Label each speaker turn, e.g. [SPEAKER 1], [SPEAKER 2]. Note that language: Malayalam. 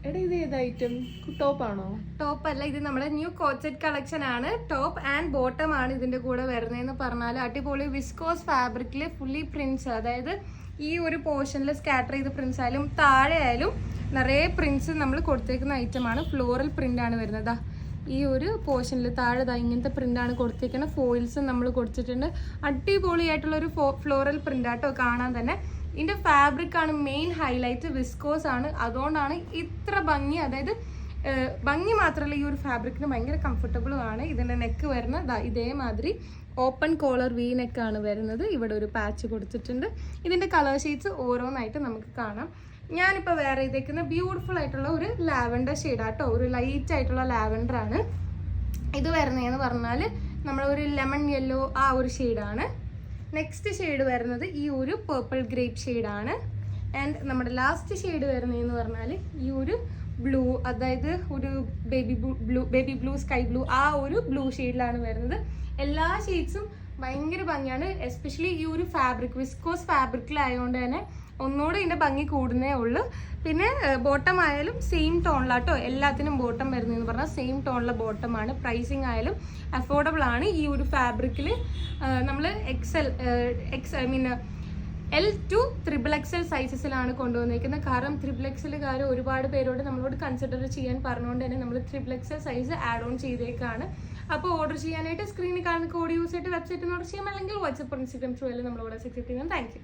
[SPEAKER 1] എടാ ഇത് ഏത് ഐറ്റം? ടോപ്പാണോ?
[SPEAKER 2] ടോപ്പ് അല്ല, ഇത് നമ്മുടെ ന്യൂ കോച്ചറ്റ് കളക്ഷൻ ആണ്. ടോപ്പ് ആൻഡ് ബോട്ടം ആണ് ഇതിന്റെ കൂടെ വരുന്നതെന്ന് പറഞ്ഞാൽ അടിപൊളി വിസ്കോസ് ഫാബ്രിക്കില് ഫുള്ളി പ്രിന്റ്സ്, അതായത് ഈ ഒരു പോർഷനിൽ സ്കാറ്റർ ചെയ്ത പ്രിന്റ്സ് ആയാലും താഴെ ആയാലും നിറയെ പ്രിന്റ്സ് നമ്മൾ കൊടുത്തേക്കുന്ന ഐറ്റമാണ്. ഫ്ലോറൽ പ്രിന്റ് ആണ് വരുന്നത്. ഈ ഒരു പോർഷനിൽ താഴെ ഇങ്ങനത്തെ പ്രിന്റാണ് കൊടുത്തേക്കുന്നത്. ഫോയിൽസും നമ്മൾ കൊടുത്തിട്ടുണ്ട്. അടിപൊളിയായിട്ടുള്ള ഒരു ഫ്ലോറൽ പ്രിന്റ് ആട്ടോ കാണാൻ തന്നെ. ഇതിന്റെ ഫാബ്രിക് ആണ് മെയിൻ ഹൈലൈറ്റ്. വിസ്കോസ് ആണ്, അതുകൊണ്ടാണ് ഇത്ര ഭംഗി. അതായത് ഭംഗി മാത്രമല്ല, ഈ ഒരു ഫാബ്രിക്കിന് ഭയങ്കര കംഫർട്ടബിളും ആണ്. ഇതിന്റെ നെക്ക് വരുന്നത് ഇതേമാതിരി ഓപ്പൺ കോളർ വി നെക്കാണ് വരുന്നത്. ഇവിടെ ഒരു പാച്ച് കൊടുത്തിട്ടുണ്ട്. ഇതിന്റെ കളർ ഷെയ്ഡ്സ് ഓരോന്നായിട്ട് നമുക്ക് കാണാം. ഞാനിപ്പോൾ വേറെ ഇതേക്കുന്ന ബ്യൂട്ടിഫുൾ ആയിട്ടുള്ള ഒരു ലാവൻഡർ ഷെയ്ഡാട്ടോ, ഒരു ലൈറ്റ് ആയിട്ടുള്ള ലാവൻഡർ ആണ് ഇത് വരുന്നതെന്ന് പറഞ്ഞാൽ നമ്മൾ ഒരു ലെമൺ യെല്ലോ ആ ഒരു ഷെയ്ഡാണ്. നെക്സ്റ്റ് ഷെയ്ഡ് വരുന്നത് ഈ ഒരു പേർപ്പിൾ ഗ്രേപ്പ് ഷെയ്ഡാണ്. ആൻഡ് നമ്മുടെ ലാസ്റ്റ് ഷെയ്ഡ് വരുന്നതെന്ന് പറഞ്ഞാൽ ഈ ഒരു ബ്ലൂ, അതായത് ഒരു ബേബി ബ്ലൂ സ്കൈ ബ്ലൂ ആ ഒരു ബ്ലൂ ഷെയ്ഡിലാണ് വരുന്നത്. എല്ലാ ഷെയ്ഡ്സും ഭയങ്കര ഭംഗിയാണ്. എസ്പെഷ്യലി ഈ ഒരു ഫാബ്രിക് വിസ്കോസ് ഫാബ്രിക്കിലായതുകൊണ്ട് തന്നെ ഒന്നുകൂടെ ഇതിൻ്റെ ഭംഗി കൂടുന്നേ ഉള്ളൂ. പിന്നെ ബോട്ടം ആയാലും സെയിം ടോണിലാട്ടോ എല്ലാത്തിനും ബോട്ടം വരുന്നതെന്ന് പറഞ്ഞാൽ സെയിം ടോണിലെ ബോട്ടമാണ്. പ്രൈസിങ് ആയാലും അഫോർഡബിൾ ആണ്. ഈ ഒരു ഫാബ്രിക്കിൽ നമ്മൾ I mean L to XXL സൈസസിലാണ് കൊണ്ടുവന്നിരിക്കുന്നത്. കാരണം XXLകാർ ഒരുപാട് പേരോട് നമ്മളോട് കൺസിഡർ ചെയ്യാൻ പറഞ്ഞുകൊണ്ട് തന്നെ നമ്മൾ XXL സൈസ് ആഡ് ഓൺ ചെയ്തേക്കാണ്. അപ്പോൾ ഓർഡർ ചെയ്യാനായിട്ട് സ്ക്രീനിൽ കാണുന്ന കോഡ് യൂസ് ചെയ്തിട്ട് വെബ്സൈറ്റിൽ നിന്ന് ഓർഡർ ചെയ്യാം, അല്ലെങ്കിൽ വാട്സ്ആപ്പ് ഇൻസ്റ്റാഗ്രാം ത്രൂ നമ്മളോട് അക്സെപ്റ്റ് ചെയ്യാം. Thank you.